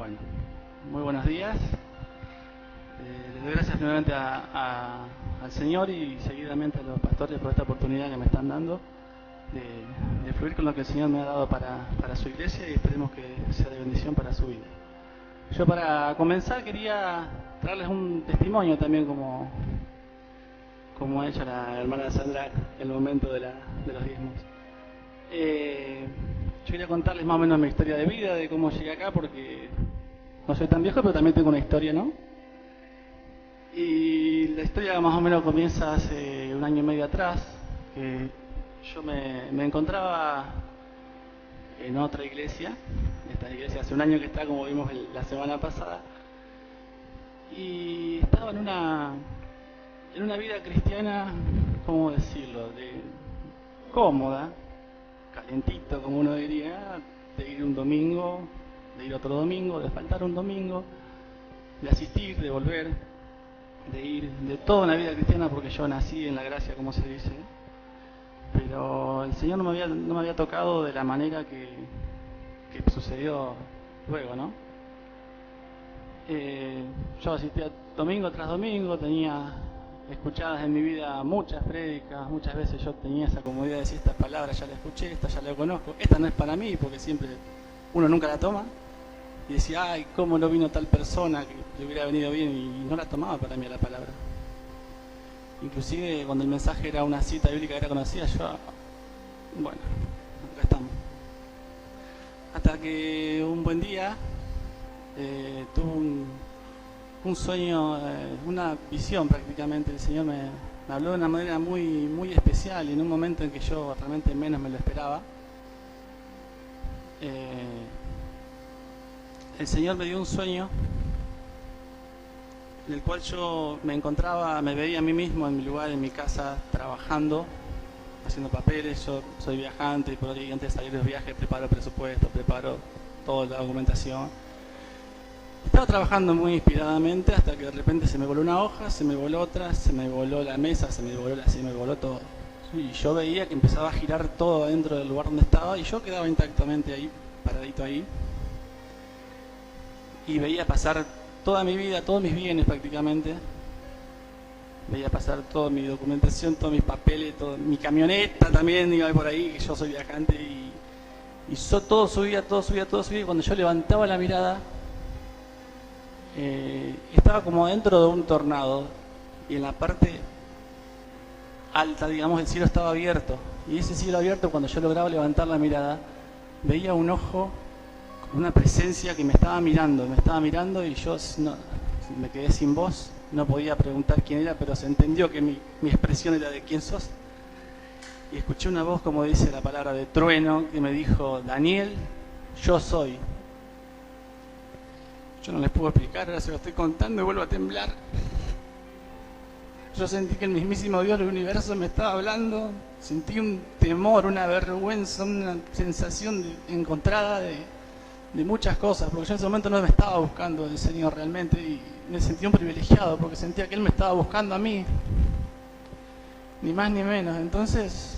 Bueno, muy buenos días. Les doy gracias nuevamente al Señor y seguidamente a los pastores por esta oportunidad que me están dando de fluir con lo que el Señor me ha dado para su iglesia, y esperemos que sea de bendición para su vida. Yo, para comenzar, quería traerles un testimonio también, como ha hecho la hermana Sandra en el momento de los diezmos. Yo quería contarles más o menos mi historia de vida, de cómo llegué acá, porque no soy tan viejo, pero también tengo una historia, ¿no? Y la historia más o menos comienza hace 1 año y medio atrás, que yo me encontraba en otra iglesia. Esta iglesia hace 1 año que está, como vimos la semana pasada, y estaba en una vida cristiana, ¿cómo decirlo?, cómoda, calentito, como uno diría, de ir un domingo, de ir otro domingo, de faltar un domingo, de asistir, de volver, de ir, de toda una vida cristiana, porque yo nací en la gracia, como se dice, pero el Señor no me había tocado de la manera que sucedió luego, ¿no? Yo asistía domingo tras domingo, tenía escuchadas en mi vida muchas prédicas, muchas veces yo tenía esa comodidad de decir: esta palabra ya la escuché, esta ya la conozco, esta no es para mí, porque siempre uno nunca la toma, y decía: ay, cómo no vino tal persona que le hubiera venido bien, y no la tomaba para mí la palabra. Inclusive cuando el mensaje era una cita bíblica que era conocida, yo, bueno, acá estamos. Hasta que un buen día tuve un sueño, una visión prácticamente. El Señor me habló de una manera muy, muy especial, y en un momento en que yo realmente menos me lo esperaba. El Señor me dio un sueño en el cual yo me veía a mí mismo en mi lugar, en mi casa, trabajando, haciendo papeles. Yo soy viajante, y por ahí, antes de salir de los viajes, preparo presupuesto, preparo toda la documentación. Estaba trabajando muy inspiradamente, hasta que de repente se me voló una hoja, se me voló otra, se me voló la mesa, se me voló todo. Y yo veía que empezaba a girar todo adentro del lugar donde estaba, y yo quedaba intactamente ahí, paradito ahí. Y veía pasar toda mi vida, todos mis bienes prácticamente. Veía pasar toda mi documentación, todos mis papeles, mi camioneta también iba por ahí, que yo soy viajante, y todo subía, y cuando yo levantaba la mirada, estaba como dentro de un tornado, y en la parte alta, digamos, el cielo estaba abierto, y ese cielo abierto, cuando yo lograba levantar la mirada, veía un ojo, una presencia que me estaba mirando, y yo me quedé sin voz. No podía preguntar quién era, pero se entendió que mi expresión era de: ¿quién sos? Y escuché una voz, como dice la palabra, de trueno, que me dijo: Daniel, yo soy. Yo no les puedo explicar, ahora se lo estoy contando y vuelvo a temblar. Yo sentí que el mismísimo Dios del universo me estaba hablando. Sentí un temor, una vergüenza, una sensación encontrada de muchas cosas, porque yo en ese momento no me estaba buscando el Señor realmente, y me sentía un privilegiado, porque sentía que Él me estaba buscando a mí, ni más ni menos. Entonces,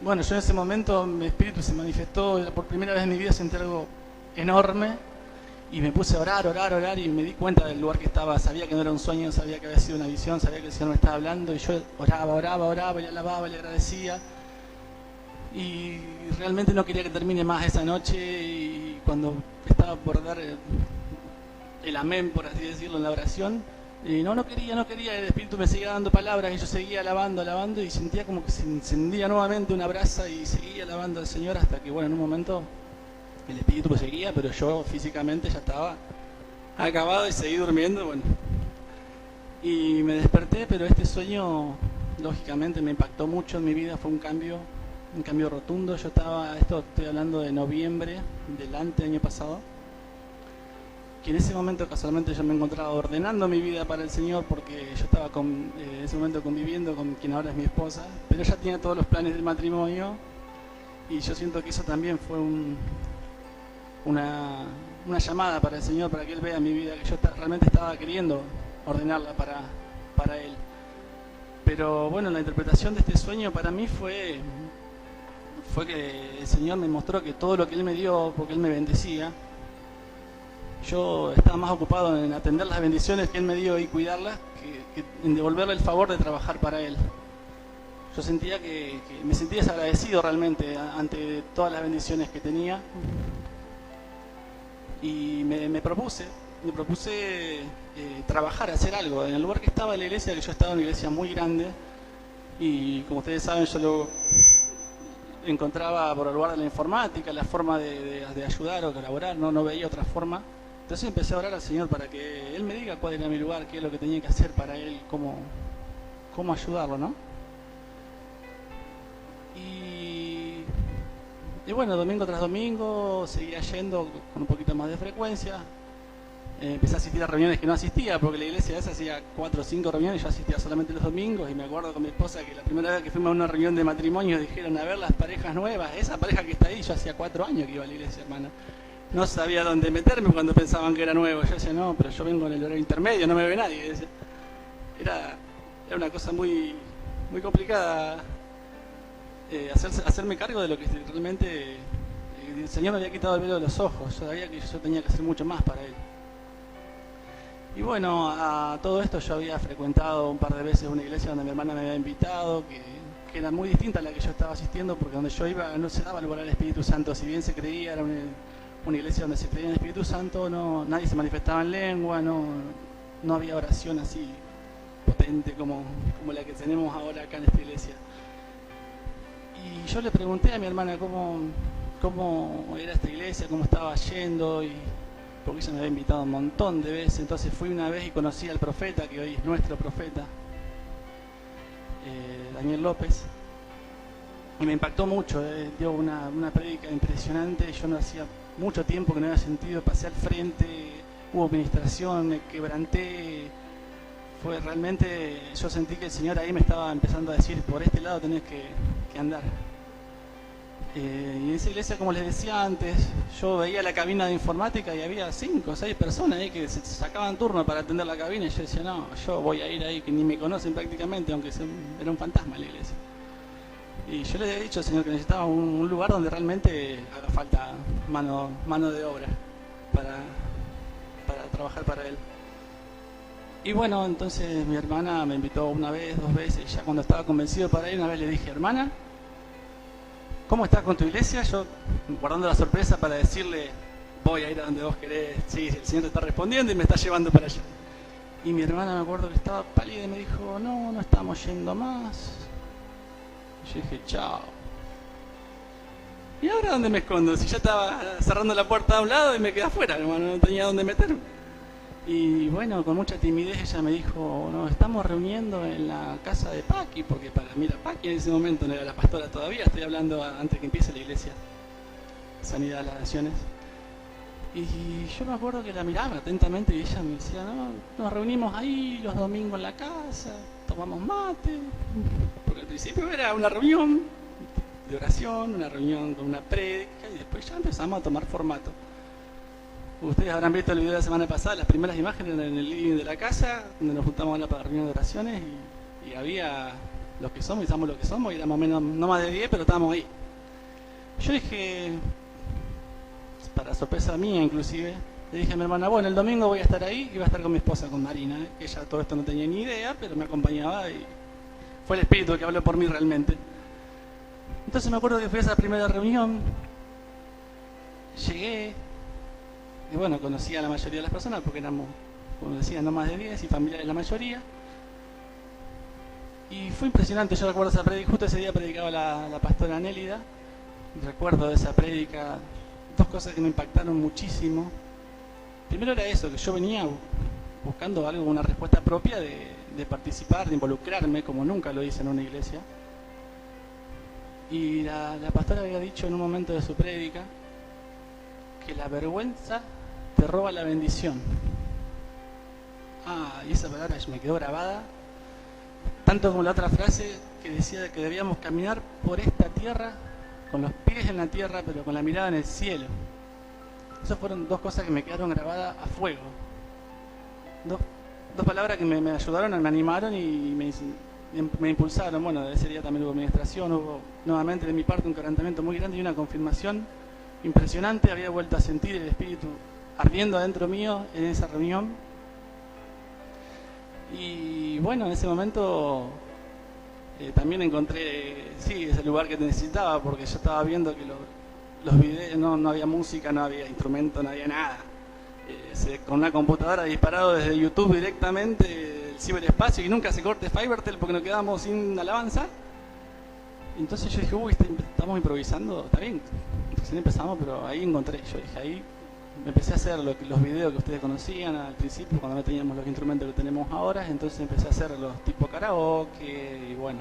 bueno, yo en ese momento mi espíritu se manifestó, por primera vez en mi vida sentí algo enorme, y me puse a orar, y me di cuenta del lugar que estaba. Sabía que no era un sueño, sabía que había sido una visión, sabía que el Señor me estaba hablando, y yo oraba, y alababa, y le agradecía, y realmente no quería que termine más esa noche. Y cuando estaba por dar el amén, por así decirlo, en la oración, no quería, el Espíritu me seguía dando palabras, y yo seguía alabando, y sentía como que se encendía nuevamente una brasa, y seguía alabando al Señor, hasta que, bueno, en un momento el Espíritu me seguía, pero yo físicamente ya estaba acabado, y seguí durmiendo, bueno. Y me desperté, pero este sueño, lógicamente, me impactó mucho en mi vida. Fue un cambio rotundo. Estoy hablando de noviembre del año pasado, que en ese momento casualmente yo me encontraba ordenando mi vida para el Señor, porque yo estaba en ese momento conviviendo con quien ahora es mi esposa, pero ella tenía todos los planes del matrimonio, y yo siento que eso también fue una llamada para el Señor, para que Él vea mi vida, que yo realmente estaba queriendo ordenarla para Él. Pero bueno, la interpretación de este sueño para mí fue que el Señor me mostró que todo lo que Él me dio, porque Él me bendecía, yo estaba más ocupado en atender las bendiciones que Él me dio y cuidarlas que en devolverle el favor de trabajar para Él. Yo sentía que me sentía desagradecido realmente ante todas las bendiciones que tenía. Y me propuse trabajar, hacer algo. En el lugar que estaba, en la iglesia, que yo estaba en una iglesia muy grande, y como ustedes saben, yo luego encontraba por el lugar de la informática la forma de ayudar o colaborar, no veía otra forma. Entonces empecé a orar al Señor para que Él me diga cuál era mi lugar, qué es lo que tenía que hacer para Él, cómo ayudarlo, ¿no? Y bueno, domingo tras domingo seguía yendo con un poquito más de frecuencia. Empecé a asistir a reuniones que no asistía, porque la iglesia esa hacía 4 o 5 reuniones, yo asistía solamente los domingos. Y me acuerdo con mi esposa que la primera vez que fuimos a una reunión de matrimonio dijeron a ver las parejas nuevas. Esa pareja que está ahí, yo hacía 4 años que iba a la iglesia, hermano. No sabía dónde meterme cuando pensaban que era nuevo. Yo decía, no, pero yo vengo en el horario intermedio, no me ve nadie. Era una cosa muy complicada. Hacerme cargo de lo que realmente el Señor me había quitado el velo de los ojos. Yo sabía que yo tenía que hacer mucho más para Él. Y bueno, a todo esto yo había frecuentado un par de veces una iglesia donde mi hermana me había invitado, que era muy distinta a la que yo estaba asistiendo, porque donde yo iba no se daba lugar al Espíritu Santo. Si bien se creía, era una iglesia donde se creía en el Espíritu Santo, nadie se manifestaba en lengua, no había oración así potente como la que tenemos ahora acá en esta iglesia. Y yo le pregunté a mi hermana cómo era esta iglesia, cómo estaba yendo, porque ella me había invitado un montón de veces. Entonces fui una vez y conocí al profeta, que hoy es nuestro profeta, Daniel López, y me impactó mucho. Dio una prédica impresionante. Yo no hacía mucho tiempo que no había sentido, pasé al frente, hubo administración, me quebranté. Fue realmente, yo sentí que el Señor ahí me estaba empezando a decir, por este lado tenés que andar. Y en esa iglesia, como les decía antes, yo veía la cabina de informática y había 5 o 6 personas ahí que se sacaban turno para atender la cabina, y yo decía, no, yo voy a ir ahí, que ni me conocen prácticamente, aunque era un fantasma la iglesia. Y yo le había dicho al Señor que necesitaba un lugar donde realmente haga falta mano de obra para trabajar para Él. Y bueno, entonces mi hermana me invitó una vez, 2 veces, y ya cuando estaba convencido para ir, una vez le dije, hermana, ¿cómo estás con tu iglesia? Yo guardando la sorpresa para decirle, voy a ir a donde vos querés, sí, el Señor te está respondiendo y me está llevando para allá. Y mi hermana, me acuerdo que estaba pálida y me dijo, no estamos yendo más. Y yo dije, chao. ¿Y ahora dónde me escondo? Si ya estaba cerrando la puerta de un lado y me quedé afuera, hermano, no tenía dónde meterme. Y bueno, con mucha timidez ella me dijo, nos estamos reuniendo en la casa de Paqui, porque para mí la Paqui en ese momento no era la pastora todavía, estoy hablando antes que empiece la iglesia, Sanidad de las Naciones. Y yo me acuerdo que la miraba atentamente y ella me decía, no, nos reunimos ahí los domingos en la casa, tomamos mate, porque al principio era una reunión de oración, una reunión con una prédica, y después ya empezamos a tomar formato. Ustedes habrán visto el video de la semana pasada, las primeras imágenes en el living de la casa, donde nos juntamos para la reunión de oraciones, y había los que somos y somos lo que somos, y éramos menos, no más de 10, pero estábamos ahí. Yo dije, para sorpresa mía inclusive, le dije a mi hermana, bueno, el domingo voy a estar ahí y voy a estar con mi esposa, con Marina, que ella todo esto no tenía ni idea, pero me acompañaba y fue el Espíritu que habló por mí realmente. Entonces me acuerdo que fui a esa primera reunión, llegué, y bueno, conocí a la mayoría de las personas porque éramos, como decía, no más de 10 y familiares la mayoría. Y fue impresionante, yo recuerdo esa prédica, justo ese día predicaba la pastora Nélida. Recuerdo de esa prédica 2 cosas que me impactaron muchísimo. Primero era eso, que yo venía buscando algo, una respuesta propia de participar, de involucrarme, como nunca lo hice en una iglesia. Y la pastora había dicho en un momento de su prédica que la vergüenza te roba la bendición. Y esa palabra me quedó grabada, tanto como la otra frase que decía que debíamos caminar por esta tierra, con los pies en la tierra, pero con la mirada en el cielo. Esas fueron 2 cosas que me quedaron grabadas a fuego. Dos palabras que me ayudaron, me animaron y me impulsaron. Bueno, ese día también hubo administración, hubo nuevamente de mi parte un quebrantamiento muy grande y una confirmación impresionante. Había vuelto a sentir el Espíritu ardiendo adentro mío en esa reunión. Y bueno, en ese momento también encontré, sí, ese lugar que necesitaba, porque yo estaba viendo que los videos, no había música, no había instrumento, no había nada. Con una computadora disparado desde YouTube directamente el ciberespacio y nunca se corte Fivertel porque nos quedamos sin alabanza. Entonces yo dije, uy, estamos improvisando, está bien. Entonces empezamos, pero ahí encontré, yo dije, ahí me empecé a hacer los videos que ustedes conocían al principio, cuando no teníamos los instrumentos que tenemos ahora. Entonces empecé a hacer los tipo karaoke y bueno,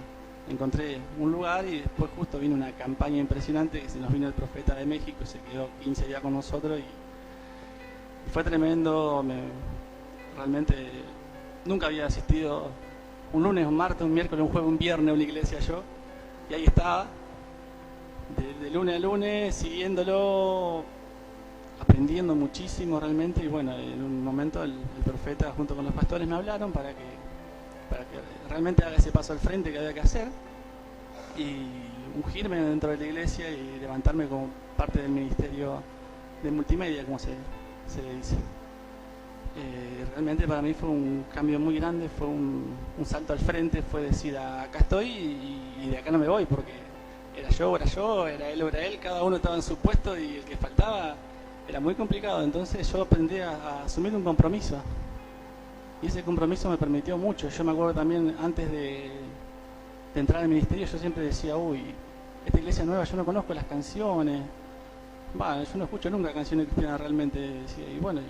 encontré un lugar y después justo vino una campaña impresionante que se nos vino el Profeta de México, se quedó 15 días con nosotros y fue tremendo. Realmente nunca había asistido un lunes, un martes, un miércoles, un jueves, un viernes a una iglesia yo, y ahí estaba de lunes a lunes siguiéndolo, aprendiendo muchísimo realmente. Y bueno, en un momento el profeta junto con los pastores me hablaron para que realmente haga ese paso al frente que había que hacer y ungirme dentro de la iglesia y levantarme como parte del ministerio de multimedia, como se le dice. Realmente para mí fue un cambio muy grande, fue un salto al frente, fue decir, acá estoy y de acá no me voy, porque era yo, era él, cada uno estaba en su puesto y el que faltaba era muy complicado. Entonces yo aprendí a asumir un compromiso y ese compromiso me permitió mucho. Yo me acuerdo también antes de entrar al ministerio, yo siempre decía, uy, esta iglesia nueva, yo no conozco las canciones, yo no escucho nunca canciones cristianas realmente, decía. Y bueno,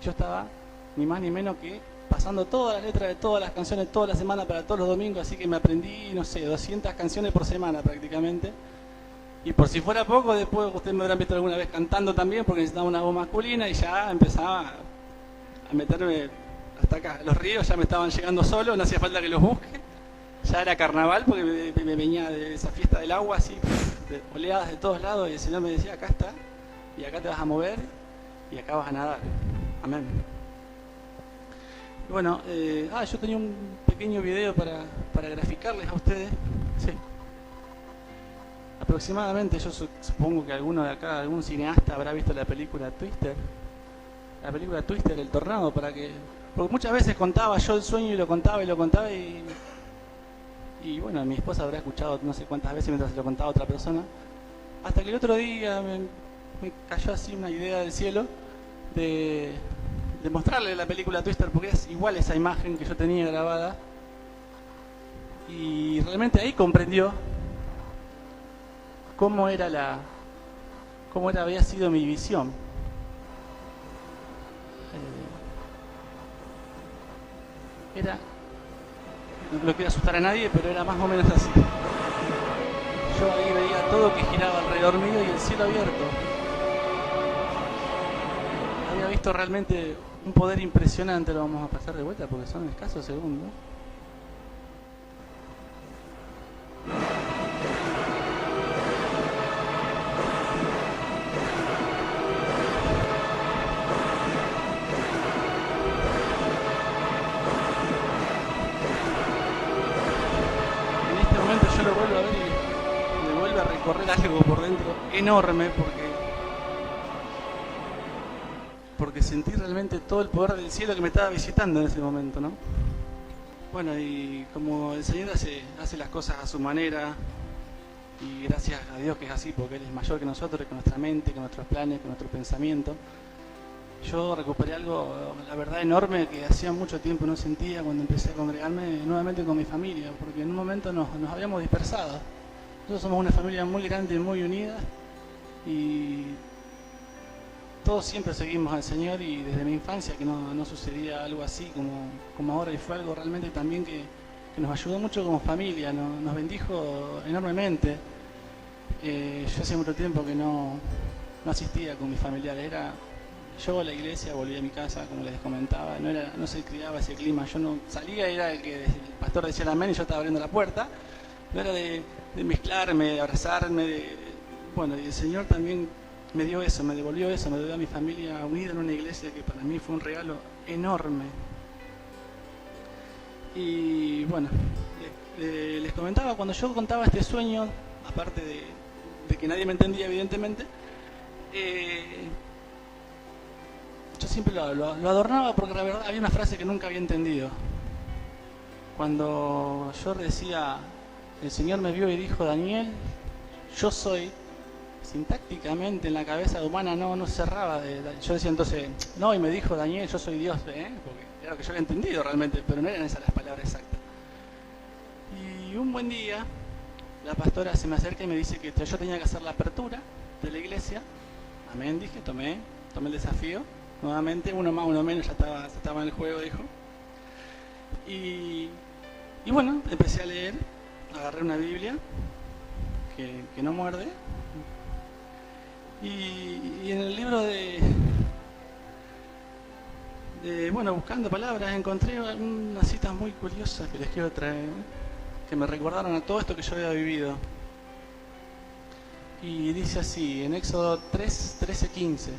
yo estaba ni más ni menos que pasando todas las letras de todas las canciones toda la semana para todos los domingos, así que me aprendí, no sé, 200 canciones por semana prácticamente. Y por si fuera poco, después ustedes me habrán visto alguna vez cantando también, porque necesitaba una voz masculina y ya empezaba a meterme hasta acá. Los ríos ya me estaban llegando solos, no hacía falta que los busque. Ya era carnaval porque me venía de esa fiesta del agua, así, de oleadas de todos lados, y el Señor me decía, acá está, y acá te vas a mover, y acá vas a nadar. Amén. Y bueno, yo tenía un pequeño video para graficarles a ustedes. Sí. Aproximadamente, yo supongo que alguno de acá, algún cineasta habrá visto la película Twister. La película Twister, El Tornado, porque muchas veces contaba yo el sueño y lo contaba y bueno, mi esposa habrá escuchado no sé cuántas veces mientras se lo contaba a otra persona, hasta que el otro día me cayó así una idea del cielo de mostrarle la película Twister, porque es igual esa imagen que yo tenía grabada, y realmente ahí comprendió cómo había sido mi visión. No quiero asustar a nadie, pero era más o menos así. Yo ahí veía todo que giraba alrededor mío y el cielo abierto. Había visto realmente un poder impresionante. Lo vamos a pasar de vuelta porque son escasos segundos. Correr algo por dentro enorme porque sentí realmente todo el poder del cielo que me estaba visitando en ese momento, ¿no? Bueno, y como el Señor hace las cosas a su manera, y gracias a Dios que es así, porque Él es mayor que nosotros, que nuestra mente, que nuestros planes, que nuestro pensamiento. Yo recuperé algo, la verdad, enorme que hacía mucho tiempo no sentía cuando empecé a congregarme nuevamente con mi familia, porque en un momento nos habíamos dispersado. Nosotros somos una familia muy grande y muy unida y todos siempre seguimos al Señor, y desde mi infancia que no sucedía algo así como ahora, y fue algo realmente también que nos ayudó mucho como familia, nos bendijo enormemente. Yo hacía mucho tiempo que no asistía con mis familiares, yo a la iglesia, volvía a mi casa, como les comentaba, no se criaba ese clima, yo no salía, era el que el pastor decía el amén y yo estaba abriendo la puerta. No era de mezclarme, de abrazarme, bueno, y el Señor también me dio eso, me devolvió eso, me dio a mi familia unida en una iglesia que para mí fue un regalo enorme. Y bueno, les comentaba, cuando yo contaba este sueño, aparte de que nadie me entendía evidentemente, yo siempre lo adornaba porque la verdad había una frase que nunca había entendido. Cuando yo decía, el Señor me vio y dijo, Daniel, yo soy, sintácticamente en la cabeza humana no cerraba. Yo decía entonces, no, y me dijo Daniel, yo soy Dios, porque era lo que yo había entendido realmente, pero no eran esas las palabras exactas. Y un buen día, la pastora se me acerca y me dice que yo tenía que hacer la apertura de la iglesia. Amén, dije, tomé el desafío. Nuevamente, uno más, uno menos, ya estaba en el juego, dijo. Y bueno, empecé a leer, agarré una Biblia que no muerde. Y en el libro bueno, buscando palabras, encontré unas citas muy curiosas que les quiero traer, que me recordaron a todo esto que yo había vivido. Y dice así, en Éxodo 13:15,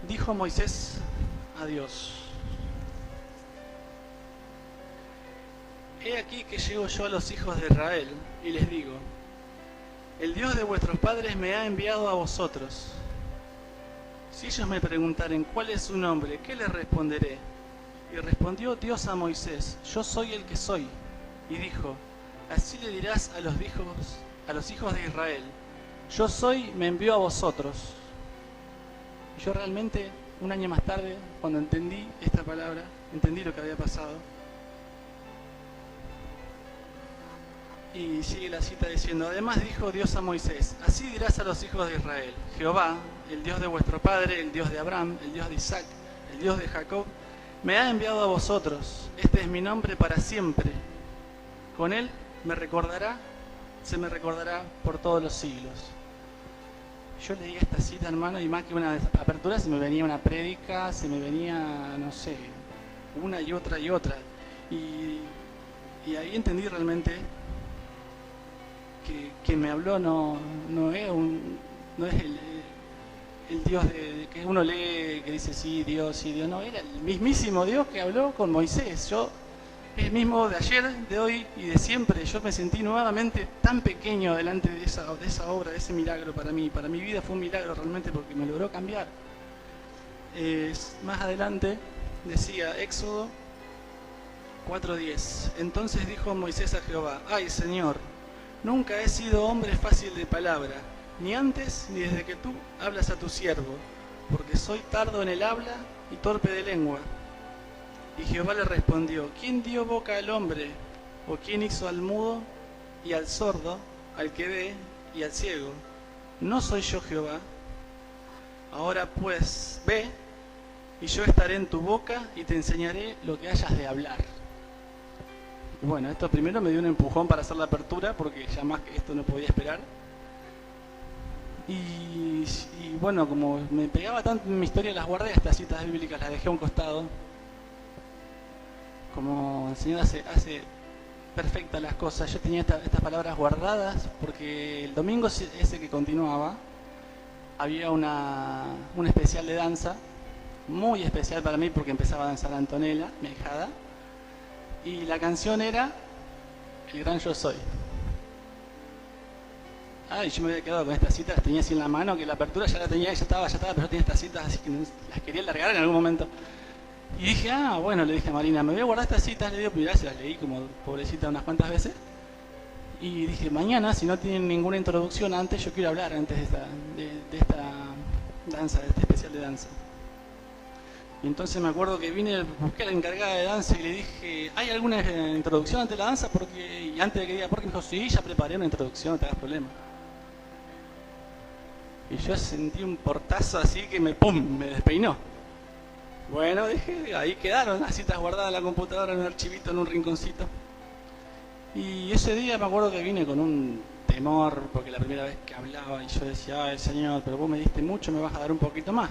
dijo Moisés a Dios, he aquí que llego yo a los hijos de Israel y les digo, el Dios de vuestros padres me ha enviado a vosotros. Si ellos me preguntaren cuál es su nombre, ¿qué les responderé? Y respondió Dios a Moisés, yo soy el que soy. Y dijo, así le dirás a los hijos de Israel, yo soy, me envió a vosotros. Y yo realmente, un año más tarde, cuando entendí esta palabra, entendí lo que había pasado. Y sigue la cita diciendo, además dijo Dios a Moisés, así dirás a los hijos de Israel, Jehová, el Dios de vuestro padre, el Dios de Abraham, el Dios de Isaac, el Dios de Jacob, me ha enviado a vosotros, este es mi nombre para siempre. Con él se me recordará por todos los siglos. Yo leía esta cita, hermano, y más que una apertura se me venía una prédica, se me venía, no sé, una y otra y otra. Y ahí entendí realmente que me habló no es el Dios que uno lee, que dice sí, Dios, no, era el mismísimo Dios que habló con Moisés. Yo, el mismo de ayer, de hoy y de siempre, yo me sentí nuevamente tan pequeño delante de esa obra, de ese milagro para mí. Para mi vida fue un milagro realmente porque me logró cambiar. Más adelante decía Éxodo 4:10, entonces dijo Moisés a Jehová, ay Señor, nunca he sido hombre fácil de palabra, ni antes ni desde que tú hablas a tu siervo, porque soy tardo en el habla y torpe de lengua. Y Jehová le respondió, ¿quién dio boca al hombre? ¿O quién hizo al mudo y al sordo, al que ve y al ciego? ¿No soy yo Jehová? Ahora pues, ve, y yo estaré en tu boca y te enseñaré lo que hayas de hablar. Y bueno, esto primero me dio un empujón para hacer la apertura, porque ya más que esto no podía esperar. Y bueno, como me pegaba tanto en mi historia, las guardé, estas citas bíblicas, las dejé a un costado. Como el Señor hace perfectas las cosas, yo tenía estas palabras guardadas, porque el domingo ese que continuaba, había un especial de danza, muy especial para mí, porque empezaba a danzar Antonella, mi ahijada, y la canción era El Gran Yo Soy. Y yo me había quedado con estas citas, las tenía así en la mano, que la apertura ya la tenía, ya estaba, pero yo tenía estas citas así que las quería largar en algún momento. Y dije, bueno, le dije a Marina, me voy a guardar estas citas, le digo, mirá, se las leí como pobrecita unas cuantas veces. Y dije, mañana, si no tienen ninguna introducción antes, yo quiero hablar antes de esta danza, de este especial de danza. Y entonces me acuerdo que busqué a la encargada de danza y le dije, ¿hay alguna introducción antes de la danza? Y antes de que diga, porque me dijo, sí, ya preparé una introducción, no te hagas problema. Y yo sentí un portazo así que me despeinó. Bueno, dije, ahí quedaron las citas guardadas en la computadora, en un archivito, en un rinconcito. Y ese día me acuerdo que vine con un temor, porque la primera vez que hablaba, y yo decía, ay Señor, pero vos me diste mucho, me vas a dar un poquito más.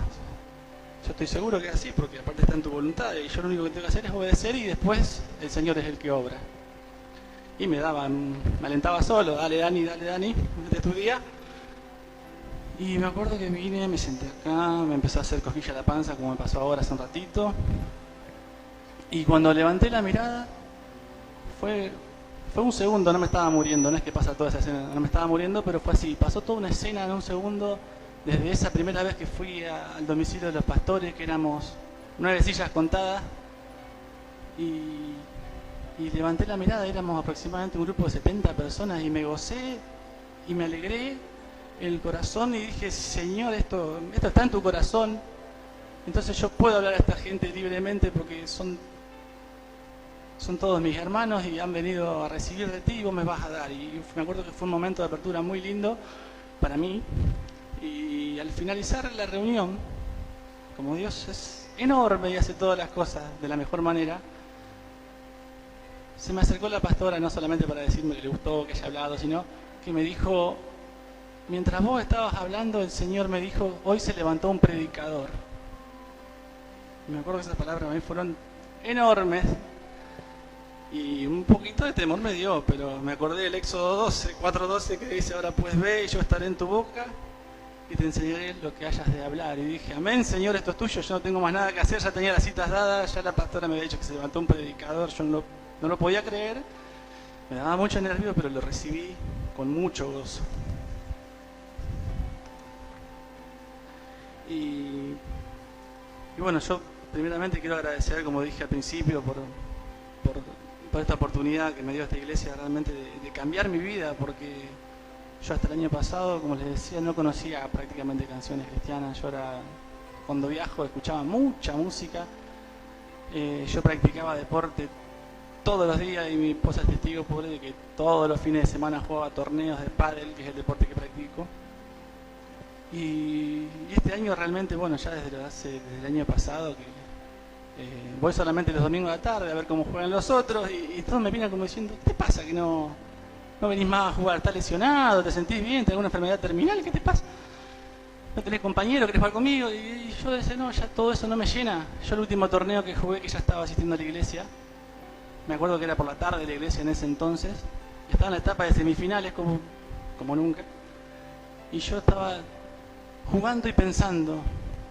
Yo estoy seguro que es así, porque aparte está en tu voluntad, y yo lo único que tengo que hacer es obedecer, y después el Señor es el que obra. Y me alentaba solo, dale Dani, de tu día. Y me acuerdo que vine, me senté acá, me empezó a hacer cosquilla la panza, como me pasó ahora hace un ratito. Y cuando levanté la mirada, fue un segundo, no me estaba muriendo, no es que pasa toda esa escena, no me estaba muriendo, pero fue así, pasó toda una escena en un segundo desde esa primera vez que fui al domicilio de los pastores, que éramos 9 sillas contadas, y levanté la mirada, éramos aproximadamente un grupo de 70 personas, y me gocé y me alegré en el corazón y dije, Señor, esto está en tu corazón, entonces yo puedo hablar a esta gente libremente porque son todos mis hermanos y han venido a recibir de ti y vos me vas a dar. Y me acuerdo que fue un momento de apertura muy lindo para mí. Y al finalizar la reunión, como Dios es enorme y hace todas las cosas de la mejor manera, se me acercó la pastora no solamente para decirme que le gustó que haya hablado, sino que me dijo, mientras vos estabas hablando, el Señor me dijo, hoy se levantó un predicador. Y me acuerdo que esas palabras a mí fueron enormes. Y un poquito de temor me dio, pero me acordé del Éxodo 4:12 que dice, ahora pues ve y yo estaré en tu boca y te enseñaré lo que hayas de hablar. Y dije, amén, Señor, esto es tuyo, yo no tengo más nada que hacer, ya tenía las citas dadas, ya la pastora me había dicho que se levantó un predicador, yo no lo podía creer, me daba mucho nervio, pero lo recibí con mucho gozo. Y bueno, yo primeramente quiero agradecer, como dije al principio, por esta oportunidad que me dio esta iglesia realmente de cambiar mi vida, porque yo hasta el año pasado, como les decía, no conocía prácticamente canciones cristianas. Yo cuando viajo escuchaba mucha música, yo practicaba deporte todos los días y mi esposa es testigo pobre de que todos los fines de semana jugaba torneos de pádel, que es el deporte que practico. Y este año realmente, bueno, ya desde el año pasado que voy solamente los domingos a la tarde a ver cómo juegan los otros y todos me vienen como diciendo, ¿qué te pasa que no venís más a jugar? ¿Estás lesionado? ¿Te sentís bien? ¿Tenés alguna enfermedad terminal? ¿Qué te pasa? ¿No tenés compañero? ¿Querés jugar conmigo? Y yo decía, no, ya todo eso no me llena. Yo el último torneo que jugué, que ya estaba asistiendo a la iglesia, me acuerdo que era por la tarde de la iglesia en ese entonces, estaba en la etapa de semifinales como nunca, y yo estaba jugando y pensando,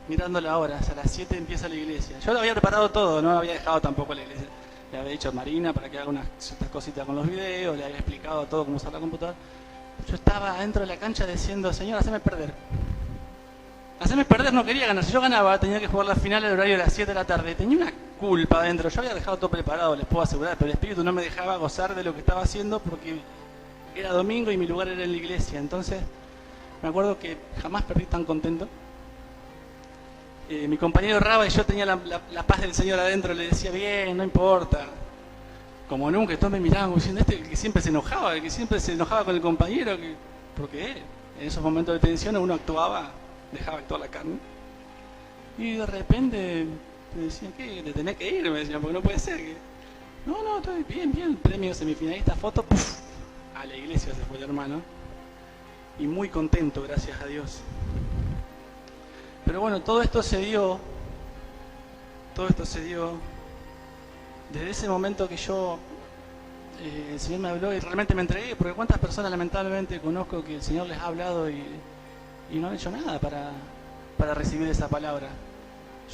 mirando la hora, a las 7 empieza la iglesia. Yo lo había preparado todo, no había dejado tampoco la iglesia. Le había dicho a Marina para que haga unas ciertas cositas con los videos, le había explicado todo cómo usar la computadora. Yo estaba dentro de la cancha diciendo, Señor, haceme perder. Haceme perder, no quería ganar. Si yo ganaba, tenía que jugar la final al horario de las 7 de la tarde. Tenía una culpa adentro. Yo había dejado todo preparado, les puedo asegurar, pero el espíritu no me dejaba gozar de lo que estaba haciendo porque era domingo y mi lugar era en la iglesia. Entonces, me acuerdo que jamás perdí tan contento. Mi compañero Raba y yo tenía la paz del Señor adentro, le decía, bien, no importa. Como nunca, todos me miraban como diciendo, el que siempre se enojaba, con el compañero, porque en esos momentos de tensión uno actuaba, dejaba actuar la carne. Y de repente me decían, ¿qué? Te tenés que ir, me decían, porque no puede ser. No, estoy bien, premio semifinalista, foto, ¡puf! A la iglesia se fue el hermano. Y muy contento, gracias a Dios. Pero bueno, todo esto se dio desde ese momento que el Señor me habló y realmente me entregué, porque cuántas personas lamentablemente conozco que el Señor les ha hablado y no han hecho nada para recibir esa palabra.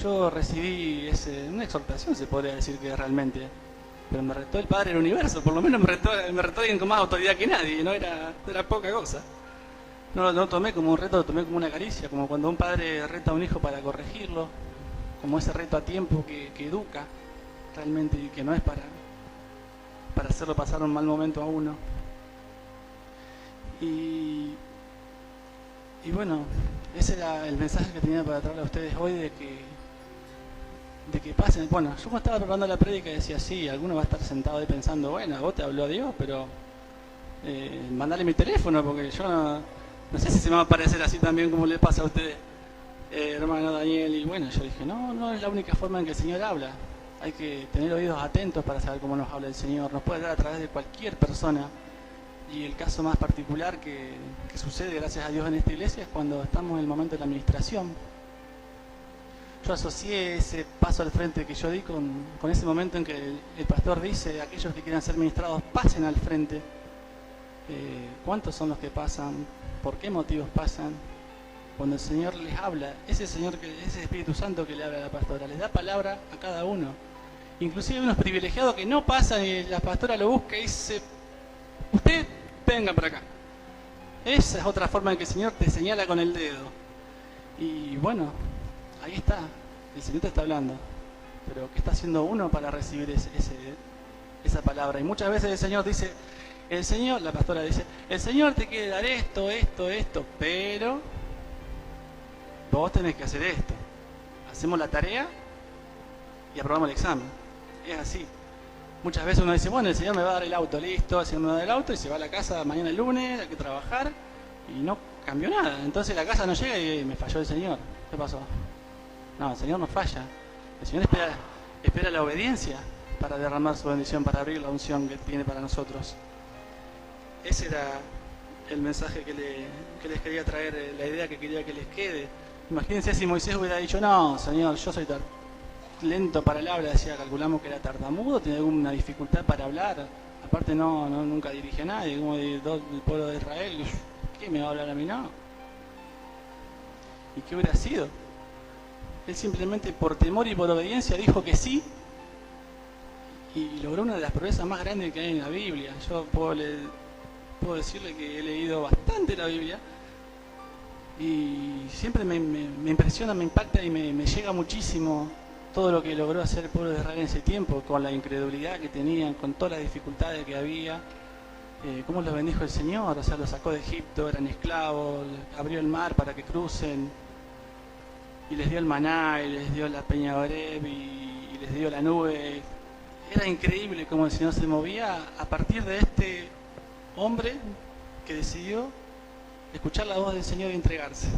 Yo recibí una exhortación, se podría decir que realmente, pero me retó el Padre del Universo, por lo menos me retó alguien con más autoridad que nadie, no era poca cosa. No lo tomé como un reto, lo tomé como una caricia, como cuando un padre reta a un hijo para corregirlo, como ese reto a tiempo que educa realmente y que no es para hacerlo pasar un mal momento a uno. Y bueno, ese era el mensaje que tenía para traerle a ustedes hoy de que pasen. Bueno, yo cuando estaba preparando la prédica decía, sí, alguno va a estar sentado ahí pensando, bueno, vos te habló Dios, pero mandale mi teléfono porque yo no sé si se me va a parecer así también como le pasa a ustedes, hermano Daniel. Y bueno, yo dije, no es la única forma en que el Señor habla. Hay que tener oídos atentos para saber cómo nos habla el Señor. Nos puede hablar a través de cualquier persona. Y el caso más particular que sucede, gracias a Dios, en esta iglesia es cuando estamos en el momento de la administración. Yo asocié ese paso al frente que yo di con ese momento en que el pastor dice, aquellos que quieran ser ministrados, pasen al frente. ¿Cuántos son los que pasan? ¿Por qué motivos pasan? Cuando el Señor les habla, ese Espíritu Santo que le habla a la pastora, les da palabra a cada uno. Inclusive hay unos privilegiados que no pasan y la pastora lo busca y dice, usted venga para acá. Esa es otra forma en que el Señor te señala con el dedo. Y bueno, ahí está, el Señor te está hablando. Pero ¿qué está haciendo uno para recibir esa palabra? Y muchas veces el Señor dice, la pastora dice, el Señor te quiere dar esto, esto, pero vos tenés que hacer esto. Hacemos la tarea y aprobamos el examen. Es así. Muchas veces uno dice, bueno, el Señor me va a dar el auto, listo, el Señor me va a dar el auto y se va a la casa mañana el lunes, hay que trabajar y no cambió nada. Entonces la casa no llega y me falló el Señor. ¿Qué pasó? No, el Señor no falla. El Señor espera la obediencia para derramar su bendición, para abrir la unción que tiene para nosotros. Ese era el mensaje que les quería traer, la idea que quería que les quede. Imagínense si Moisés hubiera dicho, no, Señor, yo soy lento para el habla, decía, calculamos que era tartamudo, tiene alguna dificultad para hablar, aparte nunca dirige a nadie, como del pueblo de Israel, ¿qué me va a hablar a mí? No. ¿Y qué hubiera sido? Él simplemente por temor y por obediencia dijo que sí y logró una de las proezas más grandes que hay en la Biblia. Yo puedo decirle que he leído bastante la Biblia y siempre me impresiona, me impacta y me llega muchísimo todo lo que logró hacer el pueblo de Israel en ese tiempo, con la incredulidad que tenían, con todas las dificultades que había, cómo los bendijo el Señor, o sea, los sacó de Egipto, eran esclavos, abrió el mar para que crucen, y les dio el maná, y les dio la peña Oreb, y les dio la nube. Era increíble cómo el Señor se movía a partir de este hombre que decidió escuchar la voz del Señor y entregarse.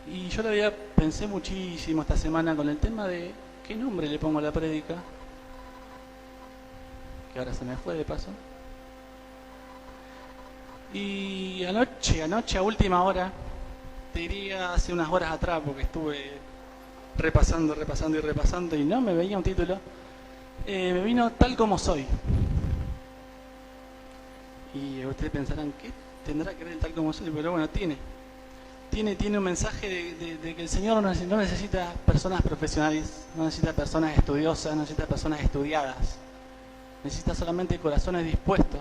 Y yo pensé muchísimo esta semana con el tema de qué nombre le pongo a la prédica, que ahora se me fue de paso. Y anoche a última hora, te diría hace unas horas atrás, porque estuve repasando y no me veía un título, me vino Tal como soy. Y ustedes pensarán, ¿qué tendrá que ver el Tal como soy? Pero bueno, tiene un mensaje de que el Señor no necesita personas profesionales, no necesita personas estudiosas, no necesita personas estudiadas. Necesita solamente corazones dispuestos,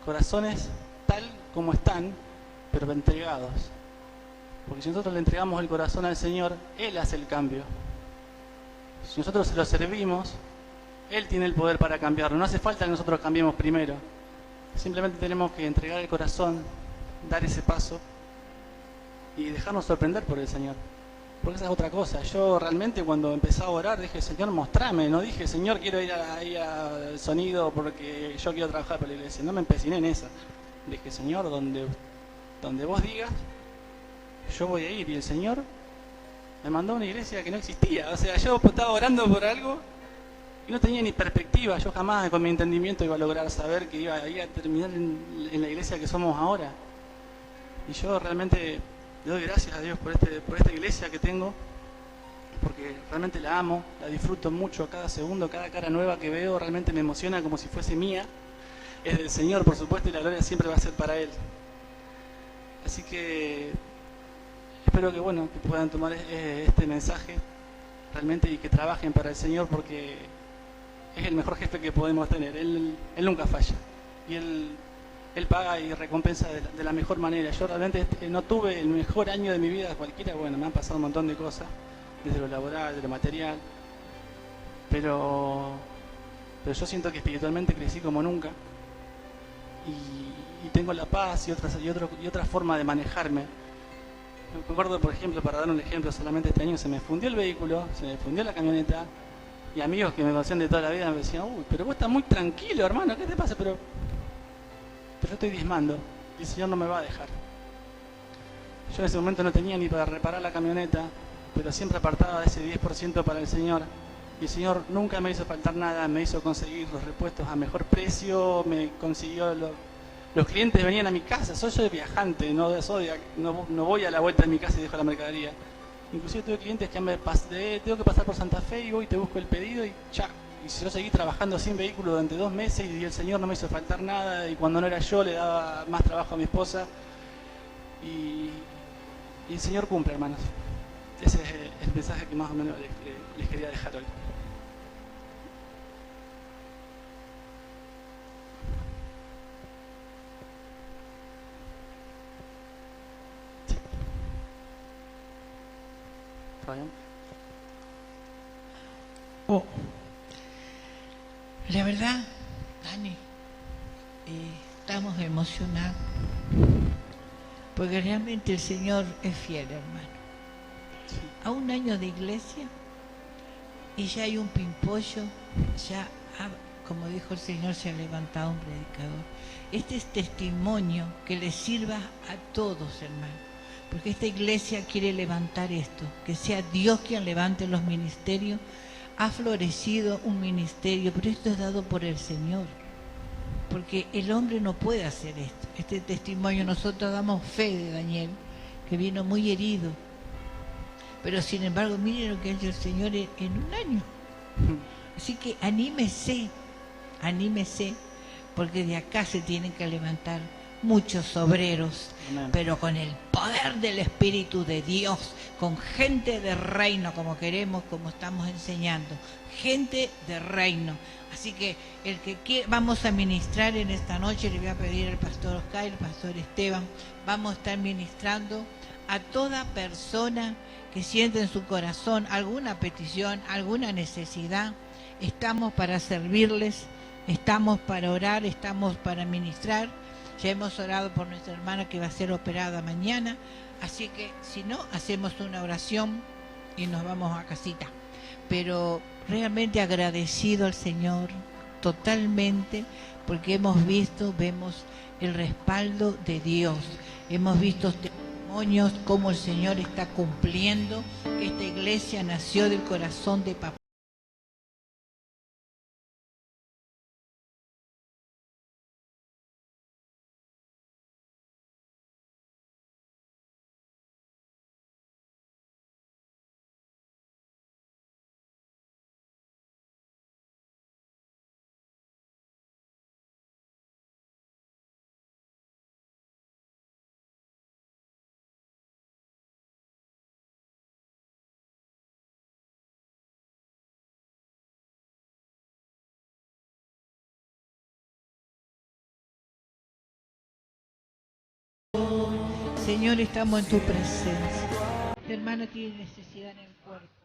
corazones tal como están, pero entregados. Porque si nosotros le entregamos el corazón al Señor, Él hace el cambio. Si nosotros se lo servimos, Él tiene el poder para cambiarlo. No hace falta que nosotros cambiemos primero. Simplemente tenemos que entregar el corazón, dar ese paso y dejarnos sorprender por el Señor. Porque esa es otra cosa. Yo realmente cuando empecé a orar dije, Señor, mostrame. No dije, Señor, quiero ir ahí al sonido porque yo quiero trabajar para la iglesia. No me empeciné en esa. Dije, Señor, donde vos digas, yo voy a ir. Y el Señor me mandó a una iglesia que no existía. O sea, yo estaba orando por algo y no tenía ni perspectiva. Yo jamás con mi entendimiento iba a lograr saber que iba a terminar en la iglesia que somos ahora. Y yo realmente le doy gracias a Dios por esta iglesia que tengo, porque realmente la amo, la disfruto mucho, cada segundo, cada cara nueva que veo realmente me emociona como si fuese mía. Es del Señor, por supuesto, y la gloria siempre va a ser para Él. Así que espero que puedan tomar este mensaje realmente y que trabajen para el Señor, porque es el mejor jefe que podemos tener. Él nunca falla y Él paga y recompensa de la mejor manera. Yo realmente no tuve el mejor año de mi vida, cualquiera, me han pasado un montón de cosas, desde lo laboral, de lo material, pero yo siento que espiritualmente crecí como nunca y tengo la paz y otra forma de manejarme. Me acuerdo, por ejemplo, para dar un ejemplo, solamente este año se me fundió el vehículo, se me fundió la camioneta, y amigos que me conocían de toda la vida me decían, uy, pero vos estás muy tranquilo, hermano, ¿qué te pasa? Pero yo estoy diezmando y el Señor no me va a dejar. Yo en ese momento no tenía ni para reparar la camioneta, pero siempre apartaba ese 10% para el Señor. Y el Señor nunca me hizo faltar nada, me hizo conseguir los repuestos a mejor precio, me consiguió los clientes venían a mi casa. Soy viajante, no voy a la vuelta de mi casa y dejo la mercadería. Inclusive tuve clientes que tengo que pasar por Santa Fe y voy y te busco el pedido y ya. Y yo seguí trabajando sin vehículo durante 2 meses y el Señor no me hizo faltar nada, y cuando no era yo le daba más trabajo a mi esposa y el Señor cumple, hermanos. Ese es el mensaje que más o menos les quería dejar hoy. Sí. ¿Está bien? Oh, la verdad, Dani, estamos emocionados, porque realmente el Señor es fiel, hermano. Sí. A un año de iglesia y ya hay un pimpollo, como dijo el Señor, se ha levantado un predicador. Este es testimonio que le sirva a todos, hermano, porque esta iglesia quiere levantar esto, que sea Dios quien levante los ministerios. Ha florecido un ministerio, pero esto es dado por el Señor, porque el hombre no puede hacer esto. Este testimonio, nosotros damos fe de Daniel, que vino muy herido, pero sin embargo miren lo que ha hecho el Señor en un año. Así que anímese, porque de acá se tienen que levantar muchos obreros. Amén. Pero con el poder del Espíritu de Dios, con gente de reino, como queremos, como estamos enseñando, gente de reino. Así que el que quiera, vamos a ministrar en esta noche, le voy a pedir al pastor Oscar, al pastor Esteban, vamos a estar ministrando a toda persona que siente en su corazón alguna petición, alguna necesidad. Estamos para servirles, estamos para orar, estamos para ministrar. Ya hemos orado por nuestra hermana que va a ser operada mañana, así que si no, hacemos una oración y nos vamos a casita. Pero realmente agradecido al Señor, totalmente, porque vemos el respaldo de Dios, hemos visto testimonios, cómo el Señor está cumpliendo, que esta iglesia nació del corazón de papá. Señor, estamos en tu presencia. Esta hermana tiene necesidad en el cuerpo.